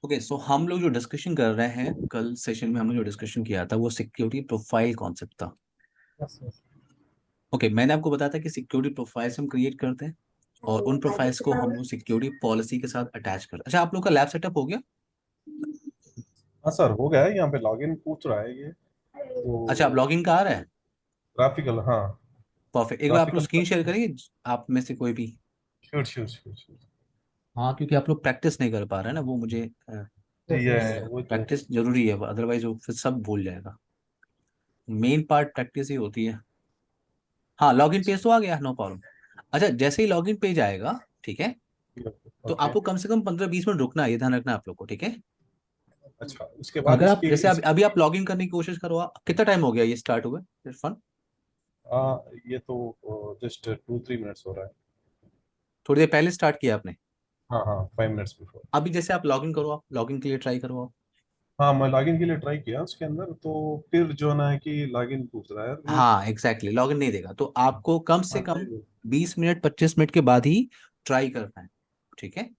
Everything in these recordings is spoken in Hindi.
ओके, सो हम लोग जो डिस्कशन कर रहे हैं, कल सेशन में हमने जो डिस्कशन किया था वो सिक्योरिटी प्रोफाइल कॉन्सेप्ट था। Yes yes. ओके, मैंने आपको बताया था कि सिक्योरिटी प्रोफाइल्स हम क्रिएट करते हैं और उन प्रोफाइल्स को हम लोग सिक्योरिटी पॉलिसी के साथ अटैच करते हैं। अच्छा, आप लोग का लैब सेटअप हो गया? हाँ सर, हो गया है। यहाँ पे लॉगिन पूछ रहा है ये अच्छा, आप तो। लॉगिन का आ रहा है? ग्राफिकल, हाँ। परफेक्ट, एक बार आप लोग ग्राफिकल। स्क्रीन शेयर करेंगे, आप में से कोई भी। Sure sure sure sure. हाँ, क्योंकि आप लोग प्रैक्टिस नहीं कर पा रहे हैं ना, वो मुझे जी, यस ये यस। है वो जो। प्रैक्टिस जरूरी है, अदरवाइज वो फिर सब भूल जाएगा। मेन पार्ट प्रैक्टिस ही होती है। हाँ, लॉगिन पेज तो आ गया, नो प्रॉब्लम। अच्छा, जैसे ही लॉगिन पेज आएगा, ठीक है, तो ओके। आपको कम से कम 15-20 मिनट रुकना है, ये ध्यान रखना है आप लोग को, ठीक है। अच्छा, उसके बाद अगर आप इसकी जैसे अभी आप लॉगिन करने की कोशिश करो, कितना टाइम हो गया ये स्टार्ट हुए इरफान? ये तो जस्ट 2-3 मिनट्स हो रहा है। थोड़ी देर पहले स्टार्ट किया आपने? हाँ हाँ, 5 मिनट्स बिफोर। अभी जैसे आप लॉगिन करो, आप लॉगिन के लिए ट्राई करो आप। हाँ, मैं लॉगिन के लिए ट्राई किया उसके अंदर, तो फिर जो ना है कि लॉगिन पूछ रहा है रूट। हाँ एग्जैक्टली, लॉगिन नहीं देगा, तो आपको कम से हाँ कम जी। 20 मिनट 25 मिनट के बाद ही ट्राई करना है, ठीक है।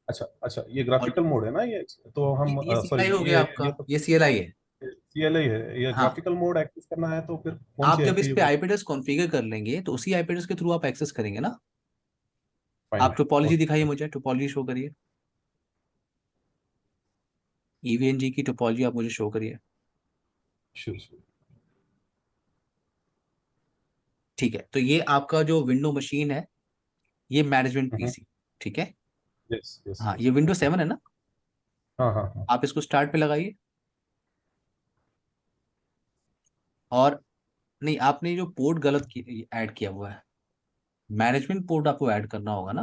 अच्छा अच्छा, ये और ग्राफिकल मोड है ना ये? तो हम ये सॉरी, CLI हो गया आपका, ये तो ये CLI है। CLI है। ये हाँ, ग्राफिकल मोड एक्सेस करना है तो फिर कौन आप सी जब इस आईपी पे यूज? IP एड्रेस कॉन्फ़िगर कर लेंगे तो उसी IP एड्रेस के थ्रू आप एक्सेस करेंगे ना। फाइन। आप टोपोलॉजी दिखाइए, ओके। मुझे टोपोलॉजी शो करिए, EVNG की टोपोलॉजी आप मुझे शो करिए। Sure sure. ठीक है, तो ये आपका जो विंडो मशीन है, ये मैनेजमेंट PC, ठीक है। यस यस हाँ, यस। ये Windows 7 है ना। हाँ हाँ हाँ। आप इसको स्टार्ट पे लगाइए, और नहीं, आपने जो पोर्ट गलत ऐड किया हुआ है, मैनेजमेंट पोर्ट आपको ऐड करना होगा ना।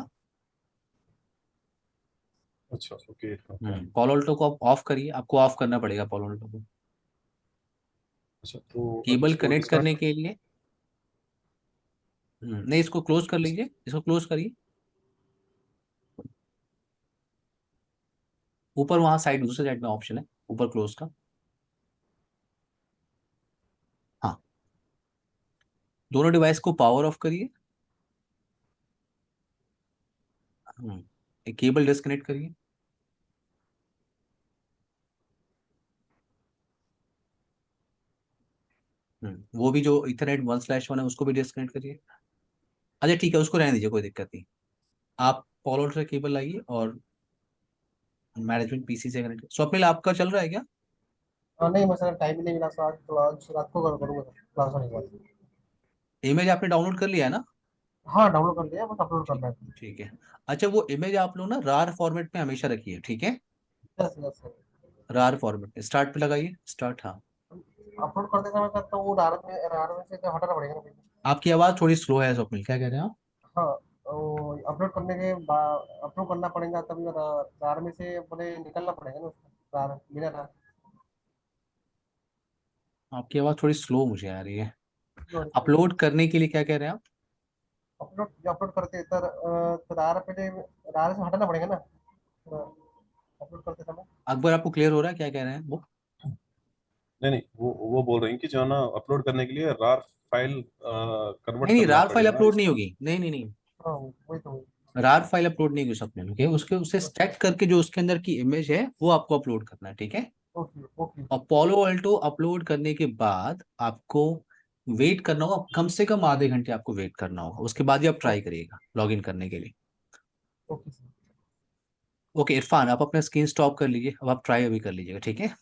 अच्छा, ओके ओके। पॉलो अल्टो को आप ऑफ करिए, आपको ऑफ करना पड़ेगा पॉलो अल्टो को। अच्छा, तो अब केबल इसको कनेक्ट रिस्टार्ट। करने के लिए नहीं, इसको क्लोज कर लीजिए, इसको क्लोज करिए। ऊपर वहां साइड, दूसरे साइड में ऑप्शन है ऊपर क्लोज का। हाँ, दोनों डिवाइस को पावर ऑफ करिए। एक केबल डिस्कनेक्ट करिए। वो भी जो इथरनेट 1/1 है उसको भी डिस्कनेक्ट करिए। अच्छा ठीक है, उसको रहने दीजिए, कोई दिक्कत नहीं। आप पॉलो से केबल लाइए और मैनेजमेंट PC से कनेक्ट। स्वप्निल, आपका चल रहा है क्या? हाँ नहीं, मैं सर टाइम ही नहीं मिला, सर आज तो आज रात को करूँगा सर, क्लास होने के बाद। इमेज आपने डाउनलोड कर लिया है ना? हाँ डाउनलोड कर लिया, बस अपलोड ठीक, करना है। ठीक है। अच्छा, वो इमेज आप लोग ना रार फॉर्मेट में हमेशा रखिए, ठीक है। Yes yes sir. रार फॉर्मेट में स्टार्ट पे लगाइए, स्टार्ट, हाँ। अपलोड करते समय सर तो वो रार में से तो हटाना पड़ेगा ना फिर? आपकी आवाज़ थोड़ी स्लो है स्वप्निल, क्या कह रहे हैं आप? हाँ, वो अपलोड करने के बाद अपलोड करना पड़ेगा, तभी रार में से बोले निकलना पड़ेगा ना उसको, रार बिना रार। आपकी आवाज़ थोड़ी स्लो मुझे आ रही है। अपलोड करने के लिए क्या कह रहे हैं आप? अपलोड जो अपलोड करते हैं तो रार पहले रार से हटाना पड़ेगा ना अपलोड करते समय। अकबर, आपको क्लियर हो रहा है क्या कह रहे हैं वो? नहीं नहीं, वो बोल रहे हैं कि जो है ना, अपलोड करने के लिए रार फाइल कन्वर्ट नहीं नहीं, करना रार फाइल पड़ेगा अपलोड नहीं इसको। होगी, नहीं नहीं नहीं। हाँ वही तो वही। रार फाइल अपलोड नहीं होगी स्वप्निल, ओके, उसके उसे स्टैक करके जो उसके अंदर की इमेज है वो आपको अपलोड करना है, ठीक है। Okay okay. और पोलो अल्टो अपलोड करने के बाद आपको वेट करना होगा, कम से कम आधे घंटे आपको वेट करना होगा, उसके बाद ही आप ट्राई ओके करिएगा लॉगिन करने के लिए। Okay sir. ओके इरफान, आप अपना स्क्रीन स्टॉप कर लीजिए, अब आप ट्राई अभी कर लीजिएगा, ठीक है।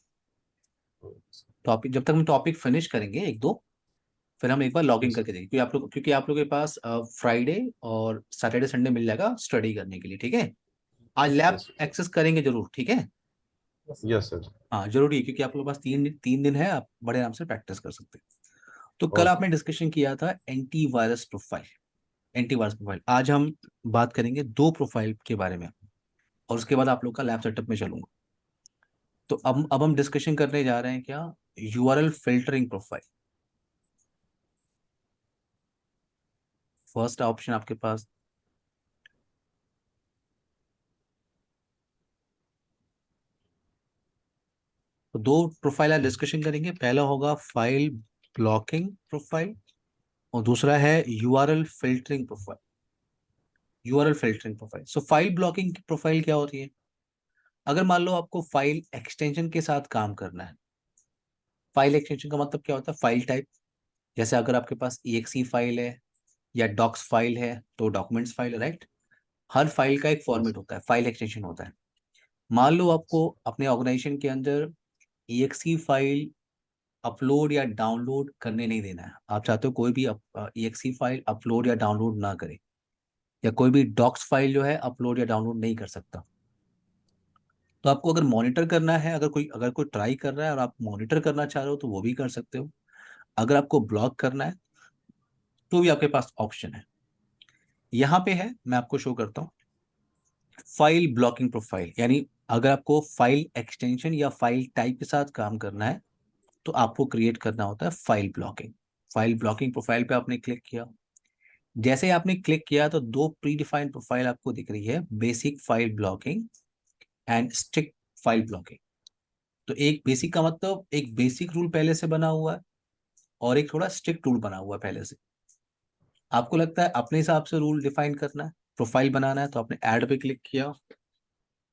टॉपिक जब तक हम टॉपिक फिनिश करेंगे एक दो, फिर हम एक बार लॉगिन यस करके देंगे, क्योंकि आप लोगों के पास फ्राइडे और सैटरडे संडे मिल जाएगा स्टडी करने के लिए, ठीक है। आज लैब यस एक्सेस करेंगे जरूर, ठीक है। Yes sir. Yes sir. हाँ जरूरी है, क्योंकि आप लोगों के पास तीन तीन दिन है, आप बड़े आराम से प्रैक्टिस कर सकते हैं। तो कल ओके। आपने डिस्कशन किया था एंटीवायरस प्रोफाइल। एंटीवायरस प्रोफाइल आज हम बात करेंगे दो प्रोफाइल के बारे में, और उसके बाद आप लोग का लैब सेटअप में चलूंगा। तो अब हम डिस्कशन करने जा रहे हैं क्या, URL filtering profile. First option आपके पास, तो दो प्रोफाइल आज डिस्कशन करेंगे, पहला होगा फाइल ब्लॉकिंग प्रोफाइल और दूसरा है URL filtering profile. URL filtering profile, so file blocking profile क्या होती है? अगर मान लो आपको फाइल एक्सटेंशन के साथ काम करना है, फाइल एक्सटेंशन का मतलब क्या होता है, फाइल टाइप। जैसे अगर आपके पास EXE फाइल है या डॉक्स फाइल है तो डॉक्यूमेंट्स फाइल, राइट। हर फाइल का एक Yes. फॉर्मेट होता है, फाइल एक्सटेंशन होता है। मान लो आपको अपने ऑर्गेनाइजेशन के अंदर EXE फाइल अपलोड या डाउनलोड करने नहीं देना है, आप चाहते हो कोई भी EXE फाइल अपलोड या डाउनलोड ना करे, या कोई भी डॉक्स फाइल जो है अपलोड या डाउनलोड नहीं कर सकता। तो आपको अगर मॉनिटर करना है, अगर कोई ट्राई कर रहा है और आप मॉनिटर करना चाह रहे हो तो वो भी कर सकते हो। अगर आपको ब्लॉक करना है तो भी आपके पास ऑप्शन है। यहाँ पे है, मैं आपको शो करता हूँ, फाइल ब्लॉकिंग प्रोफाइल। यानी अगर आपको फाइल एक्सटेंशन या फाइल टाइप के साथ काम करना है तो आपको क्रिएट करना होता है file blocking. File blocking profile पे आपने क्लिक किया, जैसे ही आपने क्लिक किया तो दो प्री डिफाइंड प्रोफाइल आपको दिख रही है, basic file blocking and strict file blocking. तो एक बेसिक का मतलब एक बेसिक रूल पहले से बना हुआ है और एक थोड़ा स्ट्रिक्ट रूल बना हुआ है पहले से। आपको लगता है अपने हिसाब से रूल डिफाइन करना है, प्रोफाइल बनाना है, तो आपने ऐड पे क्लिक किया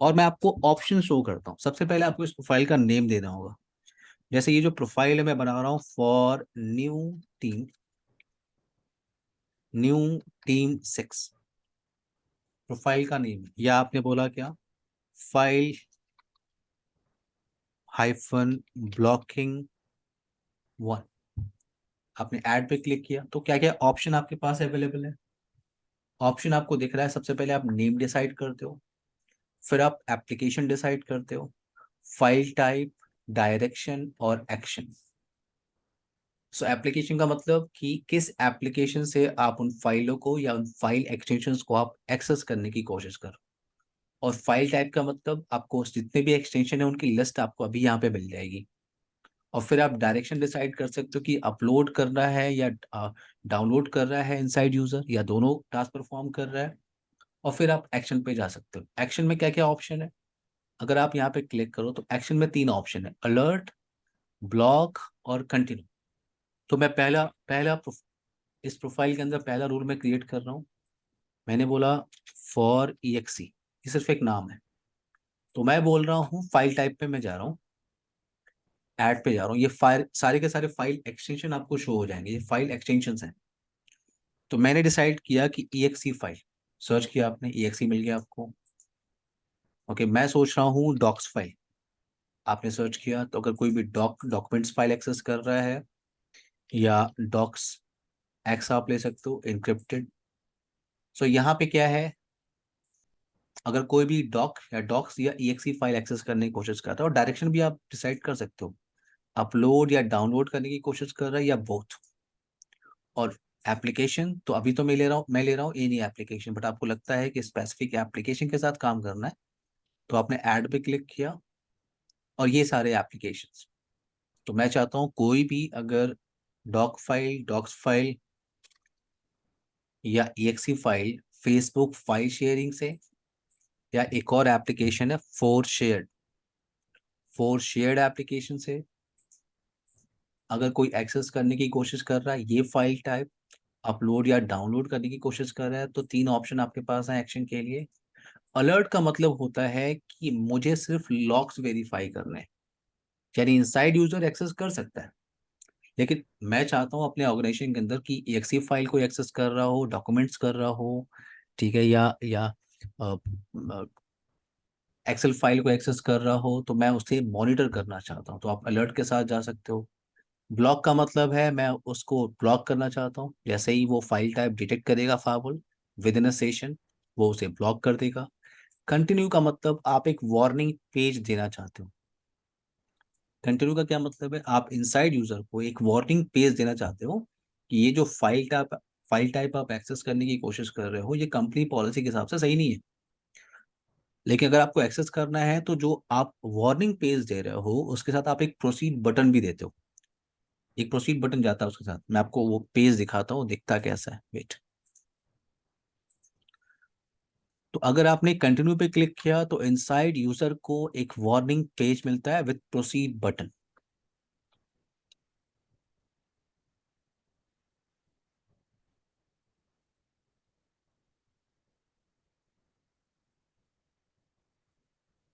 और मैं आपको ऑप्शन शो करता हूँ। सबसे पहले आपको इस प्रोफाइल का नेम देना होगा। जैसे ये जो प्रोफाइल है मैं बना रहा हूँ फॉर न्यू टीम 6, प्रोफाइल का नेम है। या आपने बोला क्या, फाइल हाइफन ब्लॉकिंग 1, आपने ऐड पे क्लिक किया तो क्या क्या ऑप्शन आपके पास अवेलेबल है। ऑप्शन आपको दिख रहा है, सबसे पहले आप नेम डिसाइड करते हो, फिर आप एप्लीकेशन डिसाइड करते हो, फाइल टाइप, डायरेक्शन और एक्शन। सो एप्लीकेशन का मतलब कि किस एप्लीकेशन से आप उन फाइलों को या उन फाइल एक्सटेंशंस को आप एक्सेस करने की कोशिश करो। और फाइल टाइप का मतलब आपको जितने भी एक्सटेंशन है उनकी लिस्ट आपको अभी यहाँ पे मिल जाएगी। और फिर आप डायरेक्शन डिसाइड कर सकते हो कि अपलोड कर रहा है या डाउनलोड कर रहा है इनसाइड यूजर, या दोनों टास्क परफॉर्म कर रहा है। और फिर आप एक्शन पे जा सकते हो। एक्शन में क्या क्या ऑप्शन है, अगर आप यहाँ पे क्लिक करो तो एक्शन में 3 ऑप्शन है, अलर्ट, ब्लॉक और कंटिन्यू। तो मैं पहला पहला इस प्रोफाइल के अंदर पहला रूल मैं क्रिएट कर रहा हूँ। मैंने बोला फॉर EXE, ये सिर्फ एक नाम है। तो मैं बोल रहा हूँ फाइल टाइप पे मैं जा रहा हूँ, ऐड पे जा रहा हूँ। ये फाइल सारे के सारे फाइल एक्सटेंशन आपको शो हो जाएंगे, ये फाइल एक्सटेंशन हैं। तो मैंने डिसाइड किया कि EXE फाइल, सर्च किया आपने, EXE मिल गया आपको। ओके, मैं सोच रहा हूँ डॉक्स फाइल, आपने सर्च किया। तो अगर कोई भी डॉक्यूमेंट्स फाइल एक्सेस कर रहा है या डॉक्स एक्स आप ले सकते हो इनक्रिप्टेड। सो यहाँ पे क्या है, अगर कोई भी डॉक या डॉक्स या EXE फाइल एक्सेस करने की कोशिश करता है, और डायरेक्शन भी आप डिसाइड कर सकते हो, अपलोड या डाउनलोड करने की कोशिश कर रहा है या बोथ। और एप्लीकेशन तो अभी तो मैं ले रहा हूँ एनी एप्लीकेशन, बट आपको लगता है कि स्पेसिफिक एप्लीकेशन के साथ काम करना है तो आपने ऐड पे क्लिक किया और ये सारे एप्लीकेशंस। तो मैं चाहता हूँ कोई भी अगर डॉक्स फाइल या EXE file Facebook file sharing से, या एक और एप्लीकेशन है फोर शेयर्ड एप्लीकेशन से, अगर कोई एक्सेस करने की कोशिश कर रहा है, ये फाइल टाइप अपलोड या डाउनलोड करने की कोशिश कर रहा है, तो 3 ऑप्शन आपके पास है एक्शन के लिए। अलर्ट का मतलब होता है कि मुझे सिर्फ लॉक्स वेरीफाई करने हैं, यानी इनसाइड यूजर एक्सेस कर सकता है, लेकिन मैं चाहता हूँ अपने ऑर्गेनाइजेशन के अंदर कि EXE फाइल को एक्सेस कर रहा हो, डॉक्यूमेंट्स कर रहा हो, ठीक है, या एक्सेल फाइल को एक्सेस कर रहा हो, तो मैं उसे मॉनिटर करना चाहता हूँ, तो आप अलर्ट के साथ जा सकते हो। ब्लॉक का मतलब है मैं उसको ब्लॉक करना चाहता हूँ, जैसे ही वो फाइल टाइप डिटेक्ट करेगा file with in a session वो उसे ब्लॉक कर देगा। कंटिन्यू का मतलब आप एक वार्निंग पेज देना चाहते हो। कंटिन्यू का क्या मतलब है, आप इनसाइड यूजर को एक वार्निंग पेज देना चाहते हो कि ये जो फाइल टाइप आप एक्सेस करने की कोशिश कर रहे हो ये कंपनी पॉलिसी के हिसाब से सही नहीं है। लेकिन अगर आपको एक्सेस करना है तो जो आप वार्निंग पेज दे रहे हो उसके साथ आप एक प्रोसीड बटन भी देते हो। एक प्रोसीड बटन जाता है उसके साथ, मैं आपको वो पेज दिखाता हूँ दिखता कैसा है, वेट। तो अगर आपने कंटिन्यू पे क्लिक किया तो इनसाइड यूजर को एक वार्निंग पेज मिलता है विद प्रोसीड बटन।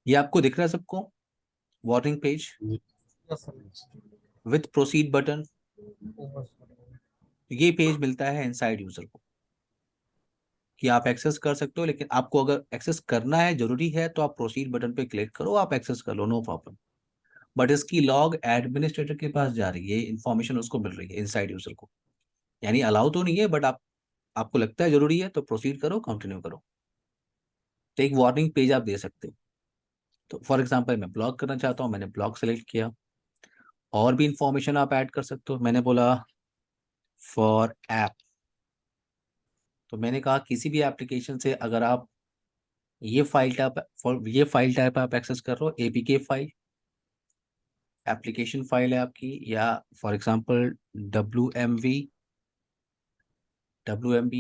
ये आपको दिख रहा है सबको, warning page yes sir. With proceed button. बस। ये पेज मिलता है इनसाइड यूजर को कि आप एक्सेस कर सकते हो, लेकिन आपको अगर एक्सेस करना है, जरूरी है, तो आप प्रोसीड बटन पे क्लिक करो, आप एक्सेस कर लो, नो प्रॉब्लम। बट इसकी लॉग एडमिनिस्ट्रेटर के पास जा रही है, इन्फॉर्मेशन उसको मिल रही है इनसाइड यूजर को। यानी अलाउ तो नहीं है, बट आपको लगता है जरूरी है तो प्रोसीड करो, कंटिन्यू करो। तो एक वार्निंग पेज आप दे सकते हो। तो फॉर एग्जाम्पल मैं ब्लॉक करना चाहता हूँ, मैंने ब्लॉक सेलेक्ट किया। और भी इंफॉर्मेशन आप ऐड कर सकते हो। मैंने बोला फॉर ऐप, तो मैंने कहा किसी भी एप्लीकेशन से अगर आप ये फाइल टाइप आप एक्सेस कर रहे हो, एपीके फाइल, एप्लीकेशन फाइल है आपकी, या for example W M B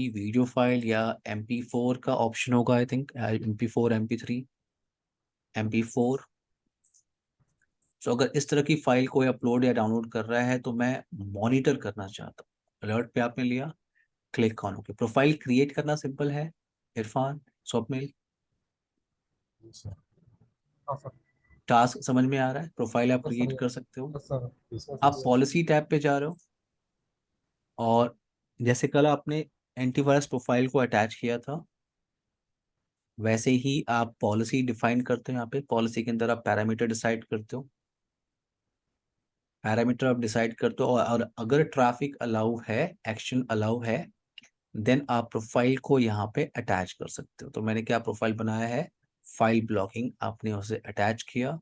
video file, या MP4 का ऑप्शन होगा, I think MP4, MP3, MP4। सो अगर इस तरह की फाइल कोई अपलोड या डाउनलोड कर रहा है तो मैं मॉनिटर करना चाहता हूँ, अलर्ट पे आपने लिया, click on. Okay, profile create करना सिंपल है, इरफान, स्वप्निल, हाँ सर। टास्क समझ में आ रहा है, प्रोफाइल आप यस सर। क्रिएट कर सकते हो। Yes sir. आप पॉलिसी टैब पे जा रहे हो, और जैसे कल आपने एंटीवायरस प्रोफाइल को अटैच किया था, वैसे ही आप पॉलिसी डिफाइन करते हो। यहाँ पे पॉलिसी के अंदर आप पैरामीटर डिसाइड करते हो, पैरामीटर आप डिसाइड करते हो, और अगर ट्रैफिक अलाउ है, एक्शन अलाउ है, देन आप प्रोफाइल को यहाँ पे अटैच कर सकते हो। तो मैंने क्या प्रोफाइल बनाया है, फाइल ब्लॉकिंग, आपने उसे अटैच किया।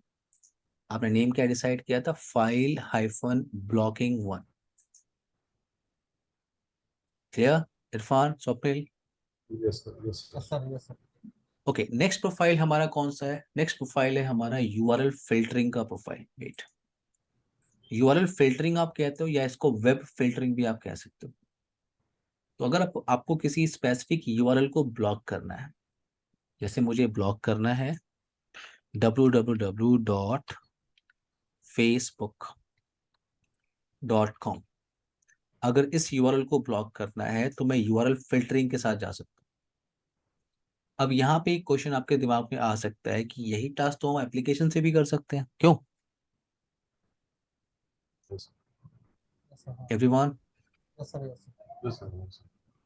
आपने नेम क्या डिसाइड किया था, file hyphen blocking 1। Clear, Irfan, Swapnil? Yes sir, yes yes sir. Sir. Yes sir. Okay, next profile हमारा कौन सा है? नेक्स्ट प्रोफाइल है हमारा यूआरएल फिल्टरिंग का प्रोफाइल। वेट, यूआरएल फिल्टरिंग आप कहते हो, या इसको वेब फिल्टरिंग भी आप कह सकते हो। तो अगर आपको किसी स्पेसिफिक यूआरएल को ब्लॉक करना है, जैसे मुझे ब्लॉक करना है www.facebook.com, अगर इस यूआरएल को ब्लॉक करना है तो मैं यूआरएल फिल्टरिंग के साथ जा सकता हूँ। अब यहाँ पे एक क्वेश्चन आपके दिमाग में आ सकता है कि यही टास्क तो हम एप्लीकेशन से भी कर सकते हैं, क्यों यस यस सर। हाँ। Everyone? Yes sir. Yes sir. Sir.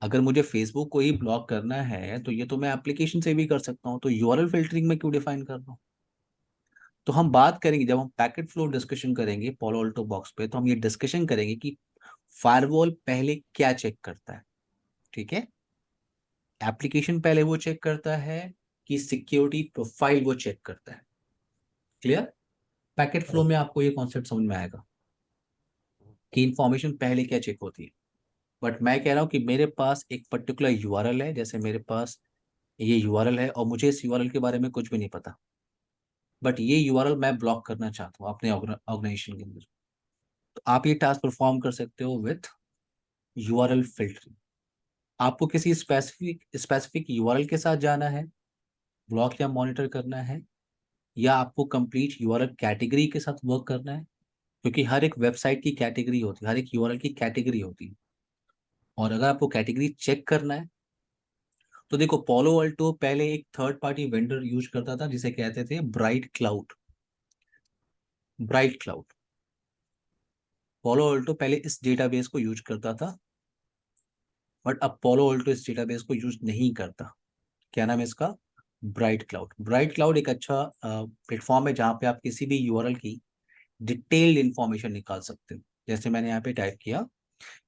अगर मुझे फेसबुक को ही ब्लॉक करना है तो ये तो मैं एप्लीकेशन से भी कर सकता हूँ, तो यूआरएल फिल्टरिंग में क्यों डिफाइन कर रहा हूँ? तो हम बात करेंगे, जब हम पैकेट फ्लो डिस्कशन करेंगे पोलो अल्टो बॉक्स पे, तो हम ये डिस्कशन करेंगे कि फायरवॉल पहले क्या चेक करता है। ठीक है, एप्लीकेशन पहले वो चेक करता है कि सिक्योरिटी प्रोफाइल वो चेक करता है। क्लियर? पैकेट फ्लो में आपको ये कॉन्सेप्ट समझ में आएगा कि इंफॉर्मेशन पहले क्या चेक होती है। बट मैं कह रहा हूँ कि मेरे पास एक पर्टिकुलर यूआरएल है, जैसे मेरे पास ये यूआरएल है और मुझे इस यूआरएल के बारे में कुछ भी नहीं पता, बट ये यूआरएल मैं ब्लॉक करना चाहता हूँ अपने ऑर्गेनाइजेशन के अंदर। तो आप ये टास्क परफॉर्म कर सकते हो विथ यूआरएल फिल्टरिंग। आपको किसी स्पेसिफिक यूआरएल के साथ जाना है, ब्लॉक या मॉनिटर करना है, या आपको कंप्लीट यूआरएल कैटेगरी के साथ वर्क करना है, क्योंकि हर एक वेबसाइट की कैटेगरी होती है, हर एक यूआरएल की कैटेगरी होती है। और अगर आपको कैटेगरी चेक करना है, तो देखो पोलो अल्टो पहले एक थर्ड पार्टी वेंडर यूज करता था जिसे कहते थे ब्राइट क्लाउड। ब्राइट क्लाउड, पोलो अल्टो पहले इस डेटाबेस को यूज करता था, बट अब पोलो अल्टो इस डेटाबेस को यूज नहीं करता। क्या नाम है इसका? Bright cloud. ब्राइट क्लाउड एक अच्छा प्लेटफॉर्म है जहाँ पे आप किसी भी यूआरएल की डिटेल्ड इंफॉर्मेशन निकाल सकते हो। जैसे मैंने यहाँ पे टाइप किया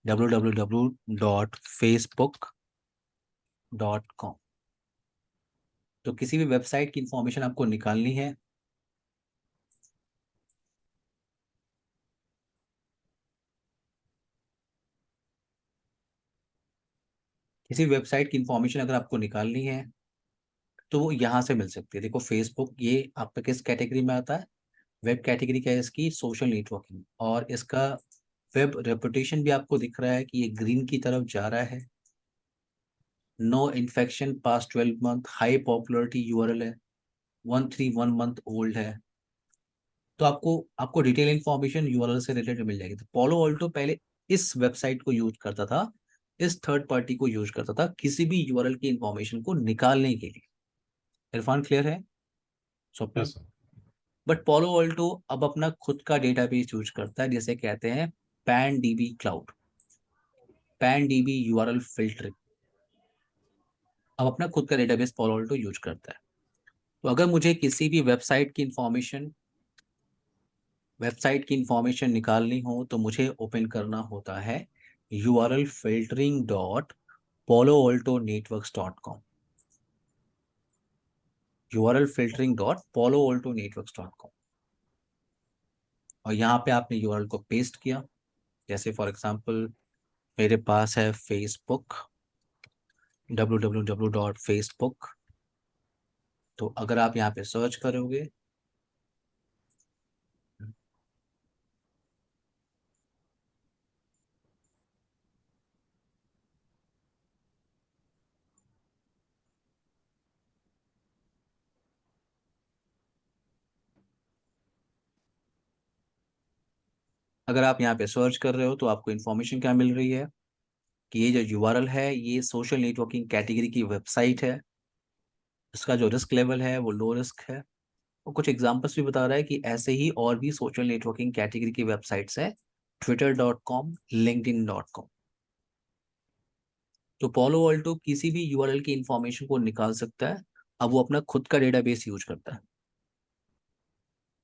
www.facebook.com, तो किसी भी वेबसाइट की इंफॉर्मेशन आपको निकालनी है, किसी वेबसाइट की इंफॉर्मेशन अगर आपको निकालनी है तो वो यहाँ से मिल सकती है। देखो फेसबुक ये आपका किस कैटेगरी में आता है? वेब कैटेगरी क्या है इसकी? Social networking. और इसका वेब रेपुटेशन भी आपको दिख रहा है कि ये ग्रीन की तरफ जा रहा है। No infection past 12 month, high popularity URL है, 131 मंथ ओल्ड है। तो आपको आपको डिटेल इन्फॉर्मेशन यूआरएल से रिलेटेड मिल जाएगी। तो पोलो ऑल्टो पहले इस वेबसाइट को यूज करता था, इस थर्ड पार्टी को यूज करता था किसी भी यूआरएल की इंफॉर्मेशन को निकालने के लिए। इरफान, क्लियर है? Swapnil. Yes sir. But polo Alto अब अपना खुद का डेटाबेस यूज करता है, जिसे कहते हैं pan dB cloud, pan dB URL filtering. अब अपना खुद का डेटाबेस पोलो ऑल्टो यूज करता है। तो अगर मुझे किसी भी वेबसाइट की इंफॉर्मेशन निकालनी हो तो मुझे ओपन करना होता है URL filtering dot Palo Alto networks dot com, URL filtering dot Palo Alto networks dot com. और यहाँ पे आपने यूआरएल को पेस्ट किया। जैसे फॉर एग्जांपल मेरे पास है फेसबुक, www.facebook। तो अगर आप यहाँ पे सर्च करोगे, अगर आप यहाँ पे सर्च कर रहे हो तो आपको इन्फॉर्मेशन क्या मिल रही है कि ये जो यूआरएल है ये सोशल नेटवर्किंग कैटेगरी की वेबसाइट है, इसका जो रिस्क लेवल है वो लो रिस्क है। और कुछ एग्जांपल्स भी बता रहा है कि ऐसे ही और भी सोशल नेटवर्किंग कैटेगरी की वेबसाइट्स है, twitter.com, linkedin.com। तो पोलो ऑल्टो किसी भी यूआरएल की इंफॉर्मेशन को निकाल सकता है। अब वो अपना खुद का डेटाबेस यूज करता है।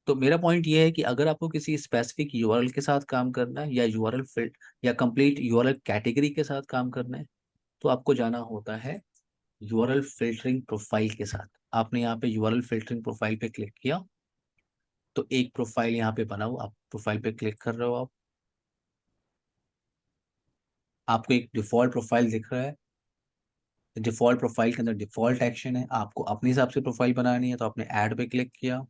तो मेरा पॉइंट ये है कि अगर आपको किसी स्पेसिफिक यूआरएल के साथ काम करना है, या यूआरएल फिल्ड या कंप्लीट यूआरएल कैटेगरी के साथ काम करना है, तो आपको जाना होता है यूआरएल फिल्टरिंग प्रोफाइल के साथ। आपने यहाँ पे यूआरएल फिल्टरिंग प्रोफाइल पे क्लिक किया तो एक प्रोफाइल यहाँ पे बना हुआ, आप प्रोफाइल पे क्लिक कर रहे हो, आपको एक डिफॉल्ट प्रोफाइल दिख रहा है। डिफॉल्ट प्रोफाइल के अंदर डिफॉल्ट एक्शन है, आपको अपने हिसाब से प्रोफाइल बनानी है तो आपने ऐड पे क्लिक किया।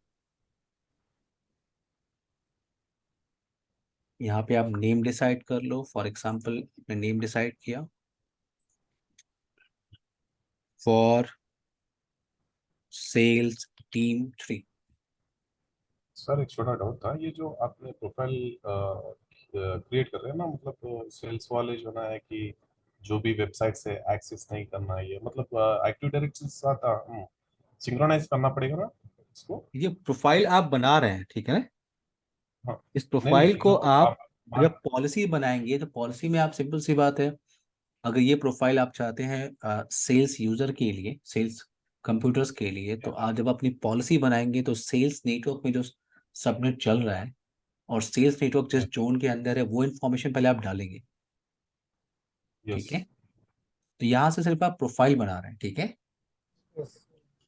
यहाँ पे आप नेम डिसाइड कर लो। फॉर एग्जांपल आपने नेम डिसाइड किया फॉर सेल्स टीम 3। सर एक छोटा डाउट था, ये जो आपने प्रोफाइल क्रिएट कर रहे हैं ना, मतलब सेल्स वाले जो ना है कि जो भी वेबसाइट से एक्सेस नहीं करना है, ये मतलब एक्टिव डायरेक्टरी के साथ सिंक्रोनाइज करना पड़ेगा ना इसको? ये प्रोफाइल आप बना रहे हैं, ठीक है ना? हाँ। इस नहीं नहीं, प्रोफाइल को जो आप आप जब पॉलिसी बनाएंगे तो पॉलिसी में आप सिंपल सी बात है, अगर ये प्रोफाइल आप चाहते हैं सेल्स यूजर के लिए, सेल्स कंप्यूटर्स के लिए, तो आप जब अपनी पॉलिसी बनाएंगे तो सेल्स नेटवर्क में जो सबनेट चल रहा है और सेल्स नेटवर्क जिस जोन के अंदर है वो इन्फॉर्मेशन पहले आप डालेंगे, यस। ठीक है? तो यहाँ से सिर्फ आप प्रोफाइल बना रहे हैं, ठीक है? यस।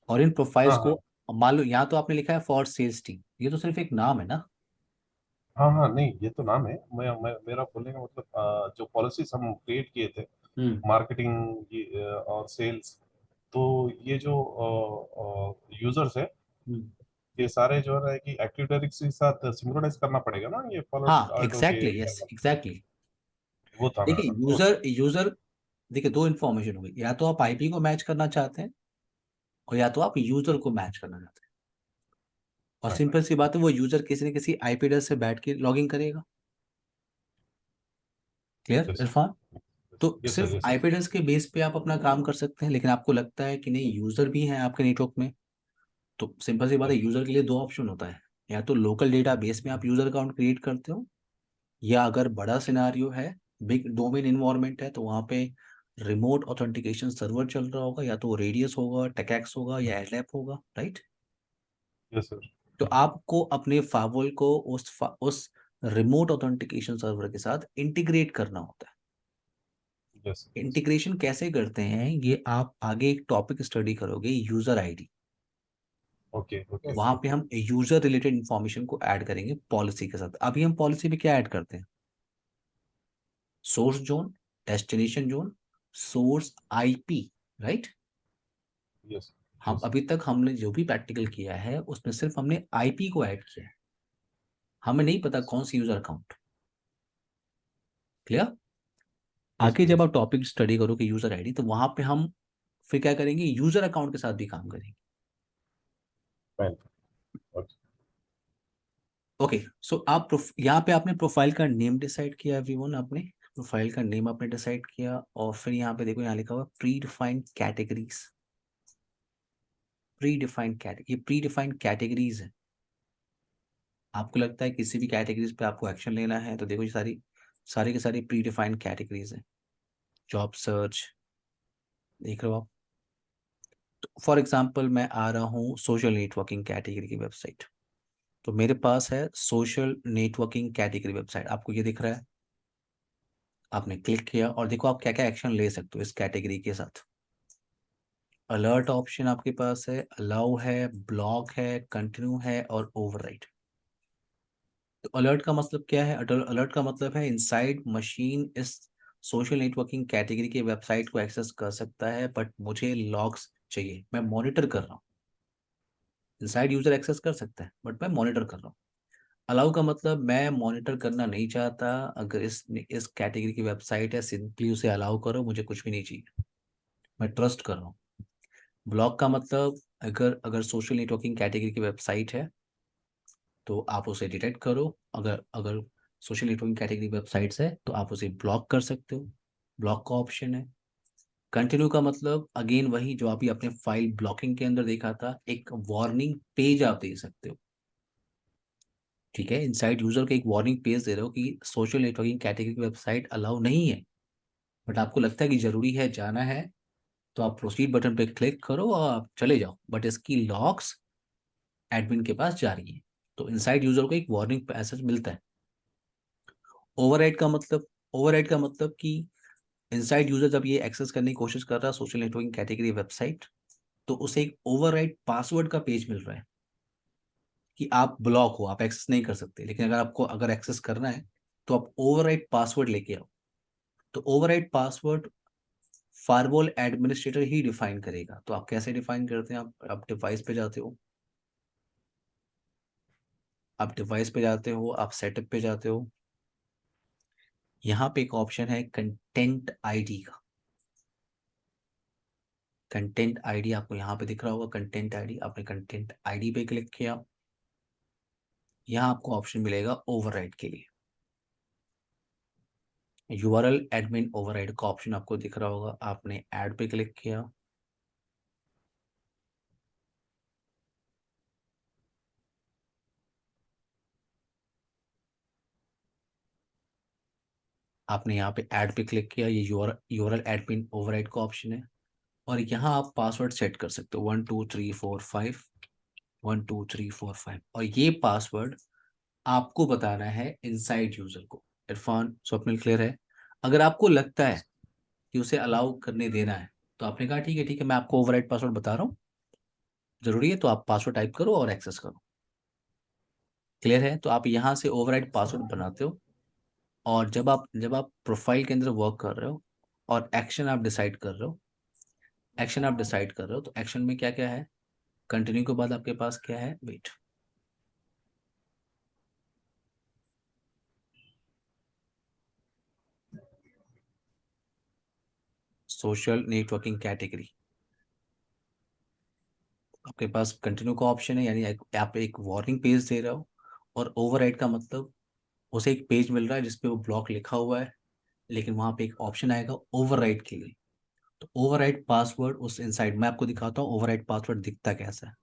और इन प्रोफाइल्स हाँ को हाँ मान लो यहाँ तो आपने लिखा है फॉर सेल्स टीम, ये तो सिर्फ एक नाम है ना। हाँ हाँ, नहीं ये तो नाम है। मेरा बोलने का मतलब जो पॉलिसीज हम क्रिएट किए थे, हम्म। मार्केटिंग और सेल्स, तो ये जो यूजर्स है, हम्म। ये सारे जो है कि एक्टिव डायरेक्टरी के साथ सिंक्रोनाइज करना पड़ेगा ना, ये फॉलो हाँ ऑल्टो के एग्जैक्टली, यस एग्जैक्टली। वो था देखिए मेरा। ओके। यूजर यूजर देखिए दो इन्फॉर्मेशन हो गई, या तो आप आईपी को मैच करना चाहते हैं और या तो आप यूजर को मैच करना चाहते हैं। और फाइन। सिंपल सी बात है, वो यूजर किसी न किसी आईपी एड्रेस से बैठ के लॉगिन करेगा। Clear yes Irfan? तो यस सर, सिर्फ यस सर। आईपी एड्रेस के बेस पे आप अपना काम कर सकते हैं, लेकिन आपको लगता है कि नहीं यूजर भी हैं आपके नेटवर्क में, तो सिंपल सी बात है, यस यूजर के लिए दो ऑप्शन होता है। या तो लोकल डेटा बेस में आप यूजर अकाउंट क्रिएट करते हो, या अगर बड़ा सिनारियो है, बिग डोमेन इन्वायरमेंट है, तो वहाँ पे रिमोट ऑथेंटिकेशन सर्वर चल रहा होगा, या तो रेडियस होगा, टेकैक्स होगा, या एडलैप होगा, राइट? Yes sir. तो आपको अपने फावल को उस रिमोट ऑथेंटिकेशन सर्वर के साथ इंटीग्रेट करना होता है। Yes yes. इंटीग्रेशन कैसे करते हैं ये आप आगे एक टॉपिक स्टडी करोगे, user ID. Okay okay yes. वहां पे हम यूजर रिलेटेड इंफॉर्मेशन को ऐड करेंगे पॉलिसी के साथ। अभी हम पॉलिसी में क्या ऐड करते हैं? Source zone, destination zone, source IP, right? Yes हम यस अभी तक हमने जो भी प्रैक्टिकल किया है उसमें सिर्फ हमने आईपी को ऐड किया है, हमें नहीं पता कौन सी यूजर अकाउंट। क्लियर? यस आगे जब यस। आप टॉपिक स्टडी करोगे यूजर आईडी, तो वहां पे हम फिर क्या करेंगे, यूजर अकाउंट के साथ भी काम करेंगे। फाइन। ओके। ओके, सो आप यहाँ पे आपने प्रोफाइल का नेम डिसाइड किया, एवरीवन आपने प्रोफाइल का नेम आपने डिसाइड किया, और फिर यहाँ पे देखो यहाँ लिखा हुआ pre defined categories. Pre defined category, ये प्री डिफाइंड कैटेगरीज है। आपको लगता है किसी भी कैटेगरीज पे आपको एक्शन लेना है तो देखो ये सारी सारी की सारी प्री डिफाइंड कैटेगरीज है। जॉब सर्च देख रहे हो आप। तो फॉर एग्जांपल मैं आ रहा हूँ सोशल नेटवर्किंग कैटेगरी की वेबसाइट, तो मेरे पास है सोशल नेटवर्किंग कैटेगरी वेबसाइट, आपको ये दिख रहा है। आपने क्लिक किया और देखो आप क्या क्या एक्शन ले सकते हो इस कैटेगरी के साथ। अलर्ट ऑप्शन आपके पास है, अलाउ है, ब्लॉक है, कंटिन्यू है और ओवरराइड। तो अलर्ट का मतलब क्या है? अलर्ट का मतलब है इनसाइड मशीन इस सोशल नेटवर्किंग कैटेगरी की वेबसाइट को एक्सेस कर सकता है, बट मुझे लॉग्स चाहिए, मैं मॉनिटर कर रहा हूँ। इनसाइड यूजर एक्सेस कर सकता है बट मैं मॉनिटर कर रहा हूँ। अलाउ का मतलब मैं मॉनिटर करना नहीं चाहता, अगर इस कैटेगरी की वेबसाइट है सिंपली उसे अलाउ करो, मुझे कुछ भी नहीं चाहिए, मैं ट्रस्ट कर रहा हूँ। ब्लॉक का मतलब अगर अगर सोशल नेटवर्किंग कैटेगरी की वेबसाइट है तो आप उसे डिटेक्ट करो, अगर अगर सोशल नेटवर्किंग कैटेगरी वेबसाइट्स है तो आप उसे ब्लॉक कर सकते हो, ब्लॉक का ऑप्शन है। कंटिन्यू का मतलब अगेन वही जो अभी आपने फाइल ब्लॉकिंग के अंदर देखा था, एक वार्निंग पेज आप दे सकते हो। ठीक है, इनसाइड यूजर को एक वार्निंग पेज दे रहे हो कि सोशल नेटवर्किंग कैटेगरी की वेबसाइट अलाउ नहीं है, बट आपको लगता है कि जरूरी है जाना है, तो आप प्रोसीड बटन पे क्लिक करो और आप चले जाओ, बट इसकी लॉग्स एडमिन के पास जा रही है। तो इनसाइड यूजर को एक वार्निंग मैसेज मिलता है। ओवरराइड का मतलब कि इनसाइड यूजर जब ये एक्सेस करने की कोशिश कर रहा है सोशल नेटवर्किंग कैटेगरी वेबसाइट, तो उसे एक ओवरराइड पासवर्ड का पेज मिल रहा है कि आप ब्लॉक हो, आप एक्सेस नहीं कर सकते, लेकिन अगर आपको अगर एक्सेस करना है तो आप ओवरराइड पासवर्ड लेके आओ। तो ओवरराइड पासवर्ड फायरवॉल एडमिनिस्ट्रेटर ही डिफाइन करेगा। तो आप कैसे डिफाइन करते हैं? आप डिवाइस पे जाते हो, आप सेटअप पे जाते हो, यहाँ पे एक ऑप्शन है कंटेंट आईडी का। कंटेंट आईडी आपको यहाँ पे दिख रहा होगा, कंटेंट आईडी, आपने कंटेंट आईडी पे क्लिक किया, यहाँ आपको ऑप्शन मिलेगा ओवरराइड के लिए। यूआरएल एडमिन ओवरराइड का ऑप्शन आपको दिख रहा होगा, आपने ऐड पे क्लिक किया, आपने यहाँ पे ऐड पे क्लिक किया, ये यूआरएल एडमिन ओवरराइड का ऑप्शन है। और यहाँ आप पासवर्ड सेट कर सकते हो 12345 12345, और ये पासवर्ड आपको बताना है इनसाइड यूजर को। इरफान, स्वप्निल, क्लियर है? अगर आपको लगता है कि उसे अलाउ करने देना है तो आपने कहा ठीक है ठीक है, मैं आपको ओवरराइड पासवर्ड बता रहा हूँ, जरूरी है तो आप पासवर्ड टाइप करो और एक्सेस करो। क्लियर है? तो आप यहाँ से ओवरराइड पासवर्ड बनाते हो, और जब आप प्रोफाइल के अंदर वर्क कर रहे हो और एक्शन आप डिसाइड कर रहे हो, तो एक्शन में क्या क्या है? कंटिन्यू के बाद आपके पास क्या है? वेट, सोशल नेटवर्किंग कैटेगरी, आपके पास कंटिन्यू का ऑप्शन है, यानी आप एक वार्निंग पेज दे रहे हो। और ओवरराइड का मतलब उसे एक पेज मिल रहा है जिसपे वो ब्लॉक लिखा हुआ है, लेकिन वहां पे एक ऑप्शन आएगा ओवरराइड के लिए। तो ओवरराइड पासवर्ड उस इनसाइड मैं आपको दिखाता हूँ ओवरराइड पासवर्ड दिखता कैसा है।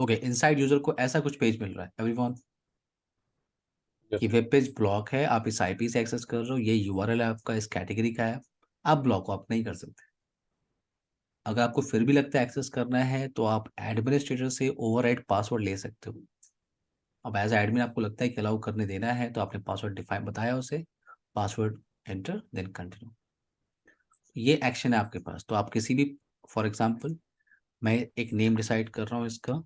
ओके, इनसाइड यूजर को ऐसा कुछ पेज मिल रहा है एवरीवन, कि यस। वेब पेज ब्लॉक है, आप इस आईपी से एक्सेस कर रहे हो, ये यूआरएल है आपका, इस कैटेगरी का है, आप ब्लॉक हो, आप नहीं कर सकते। अगर आपको फिर भी लगता है एक्सेस करना है तो आप एडमिनिस्ट्रेटर से ओवरराइड पासवर्ड ले सकते हो। अब एज एडमिन आपको लगता है कि अलाउ करने देना है, तो आपने पासवर्ड डिफाइन बताया उसे, पासवर्ड एंटर देन कंटिन्यू, ये एक्शन है आपके पास। तो आप किसी भी, फॉर एग्जांपल मैं एक नेम डिसाइड कर रहा हूँ इसका,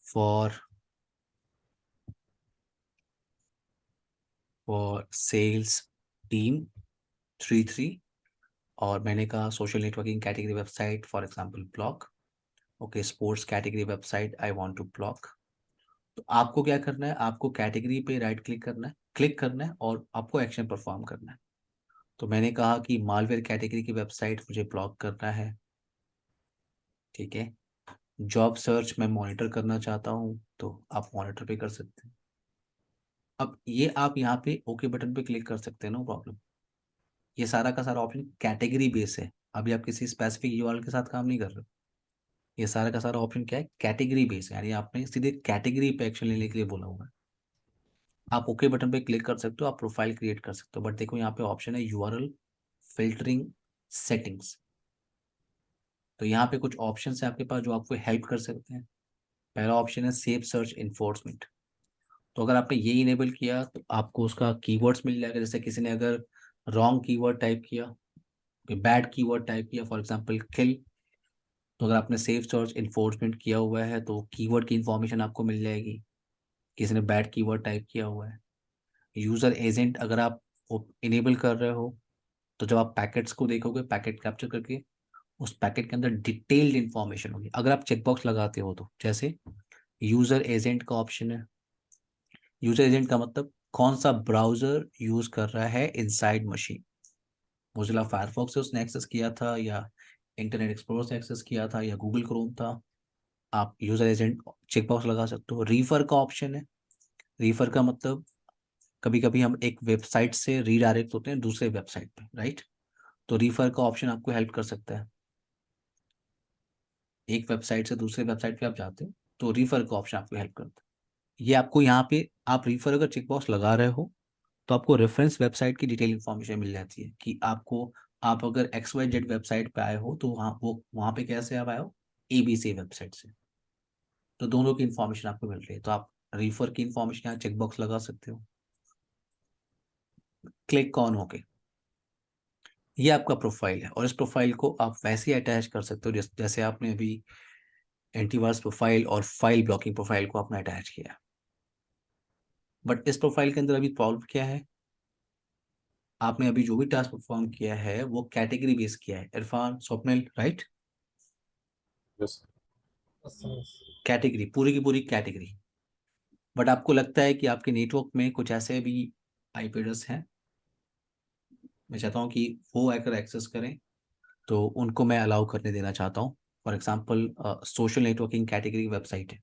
फॉर फॉर सेल्स टीम 33, और मैंने कहा social networking category website for example block. Okay, sports category website I want to block. तो आपको क्या करना है, आपको कैटेगरी पे राइट क्लिक करना है और आपको एक्शन परफॉर्म करना है। तो मैंने कहा कि मालवेयर कैटेगरी की वेबसाइट मुझे ब्लॉक करना है, ठीक है। जॉब सर्च मैं मॉनिटर करना चाहता हूँ, तो आप मॉनिटर पे कर सकते हैं। अब ये आप यहाँ पे ओके बटन पे क्लिक कर सकते हैं, नो प्रॉब्लम। ये सारा का सारा ऑप्शन कैटेगरी बेस है, अभी आप किसी स्पेसिफिक यूआरएल के साथ काम नहीं कर रहे हो। ये सारा का सारा ऑप्शन क्या है, कैटेगरी बेस है, यानी आपने सीधे कैटेगरी पे एक्शन लेने के लिए बोला हुआ है। आप ओके बटन पे क्लिक कर सकते हो, आप प्रोफाइल क्रिएट कर सकते हो, बट देखो यहाँ पे ऑप्शन है यूआरएल फिल्टरिंग सेटिंग्स। तो यहाँ पे कुछ ऑप्शन है आपके पास जो आपको हेल्प कर सकते हैं। पहला ऑप्शन है सेफ सर्च इन्फोर्समेंट। तो अगर आपने ये इनेबल किया तो आपको उसका कीवर्ड्स मिल जाएगा। जैसे किसी ने अगर रॉन्ग कीवर्ड टाइप किया, बैड कीवर्ड टाइप किया, फॉर एग्जांपल किल, तो अगर आपने सेफ सर्च इन्फोर्समेंट किया हुआ है तो कीवर्ड की इंफॉर्मेशन आपको मिल जाएगी। किसी ने बैड कीवर्ड टाइप किया हुआ है। यूजर एजेंट अगर आप इनेबल कर रहे हो, तो जब आप पैकेट्स को देखोगे, पैकेट कैप्चर करके उस पैकेट के अंदर डिटेल्ड इंफॉर्मेशन होगी। अगर आप चेकबॉक्स लगाते हो तो जैसे यूजर एजेंट का ऑप्शन है। यूजर एजेंट का मतलब कौन सा ब्राउजर यूज कर रहा है इनसाइड मशीन। मोजिला फायरफॉक्स से उसने एक्सेस किया था, या इंटरनेट एक्सप्लोरर से एक्सेस किया था, या गूगल क्रोम था। आप यूजर एजेंट चेकबॉक्स लगा सकते हो। रीफर का ऑप्शन है। रीफर का मतलब कभी कभी हम एक वेबसाइट से रीडायरेक्ट होते हैं दूसरे वेबसाइट पे, राइट। तो रीफर का ऑप्शन आपको हेल्प कर सकता है। एक वेबसाइट से दूसरे वेबसाइट पे आप जाते हो तो रीफर का ऑप्शन आपको हेल्प करता है। ये आपको यहाँ पे, आप रीफर अगर चेकबॉक्स लगा रहे हो तो आपको रेफरेंस वेबसाइट की डिटेल इन्फॉर्मेशन मिल जाती है कि आपको, आप अगर XYZ वेबसाइट पे आए हो तो वहाँ पे कैसे आप आए हो, ABC वेबसाइट से। तो दोनों की इन्फॉर्मेशन आपको मिल रही है, तो आप रीफर की इन्फॉर्मेशन यहाँ चेकबॉक्स लगा सकते हो। क्लिक ऑन होके ये आपका प्रोफाइल है, और इस प्रोफाइल को आप वैसे ही अटैच कर सकते हो जैसे आपने अभी एंटीवायरस प्रोफाइल और फाइल ब्लॉकिंग प्रोफाइल को आपने अटैच किया। बट इस प्रोफाइल के अंदर अभी प्रॉब्लम क्या है, आपने अभी जो भी टास्क परफॉर्म किया है वो कैटेगरी बेस किया है, Irfan Swapnil, right. Yes. Category, पूरी की पूरी कैटेगरी। बट आपको लगता है कि आपके नेटवर्क में कुछ ऐसे भी आईपी एड्रेस हैं, मैं चाहता हूँ कि वो अगर एक्सेस करें तो उनको मैं अलाउ करने देना चाहता हूँ। For example social networking category website है,